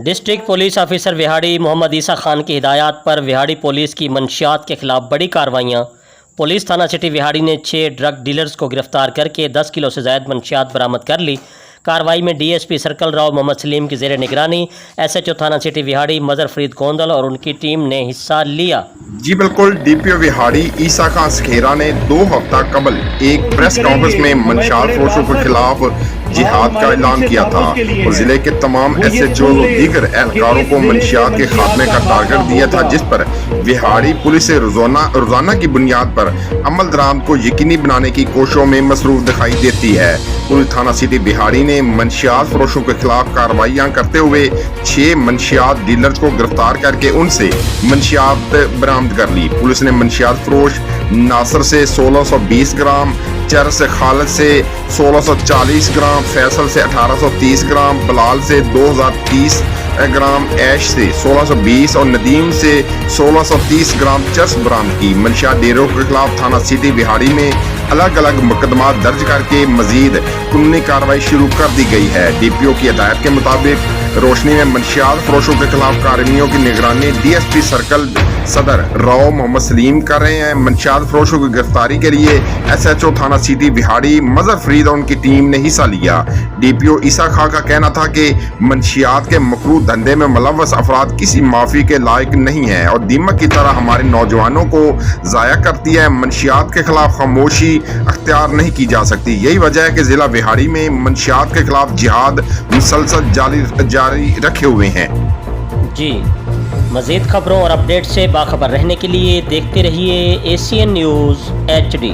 District police officer Vehari محمد عیسیٰ خان کی ہدایات پر Vehari police کی منشیات کے خلاف بڑی کارروائیاں۔ پولیس تھانہ سٹی وہاڑی نے 6 ڈرگ ڈیلرز کو گرفتار کر کے 10 کلو سے زائد منشیات برآمد کر لی۔ کارروائی میں D S P circle Rao Muhammad Saleem کی زیر نگرانی ایس ایچ او تھانہ سٹی وہاڑی مظہر فرید گوندل اور ان کی ٹیم نے حصہ لیا۔ جی بالکل، D P O Vehari Isa Khan Sukhera نے 2 ہفتہ قبل ایک پریس کانفرنس میں منشیات فروشوں کے خلاف جہاد کا اعلان کیا تھا اور ضلع کے تمام ایس ایچ او اور دیگر اہلکاروں کو منشیات کے خاتمے کا ٹارگٹ دیا تھا، جس پر وہاڑی پولیس سے روزانہ کی بنیاد پر عمل درآمد کو یقینی بنانے کی کوششوں میں مصروف دکھائی دیتی ہے۔ پولیس تھانہ سٹی وہاڑی نے منشیات فروشوں کے خلاف کارروائیاں کرتے ہوئے 6 منشیات ڈیلرز کو گرفتار کر کے ان سے منشیات برآمد کر لی۔ پولیس نے منشیات فروش ناصر سے 1620 گرام، چرس سے خالد سے 1640 گرام، فیصل سے 1830 گرام، بلال سے 2030 گرام، ایش سے 1620 اور ندیم سے 1630 گرام چرس برآمد کی۔ منشیات ڈیلروں کے خلاف تھانہ سٹی وہاڑی میں الگ الگ مقدمات درج کر کے مزید قانونی کارروائی شروع کر دی گئی ہے۔ ڈی پی او کی ہدایت کے مطابق روشنی میں منشیات فروشوں کے خلاف کارروائیوں کی نگرانی ڈی ایس پی سرکل صدر راؤ محمد سلیم کر رہے ہیں۔ منشیات فروشوں کی گرفتاری کے لیے ایس ایچ او تھانہ سٹی وہاڑی مظہر فرید اور ان کی ٹیم نے حصہ لیا۔ ڈی پی او عیسیٰ خان کا کہنا تھا کہ منشیات کے مکروہ دھندے میں ملوث افراد کسی معافی کے لائق نہیں ہیں اور دیمک کی طرح ہمارے نوجوانوں کو ضائع کرتی ہے۔ منشیات کے خلاف خاموشی اختیار نہیں کی جا سکتی۔ یہی وجہ ہے کہ ضلع وہاڑی میں منشیات کے خلاف جہاد مسلسل جاری رکھے ہوئے ہیں۔ جی، مزید خبروں اور اپڈیٹ سے باخبر رہنے کے لیے دیکھتے رہیے ACN نیوز HD۔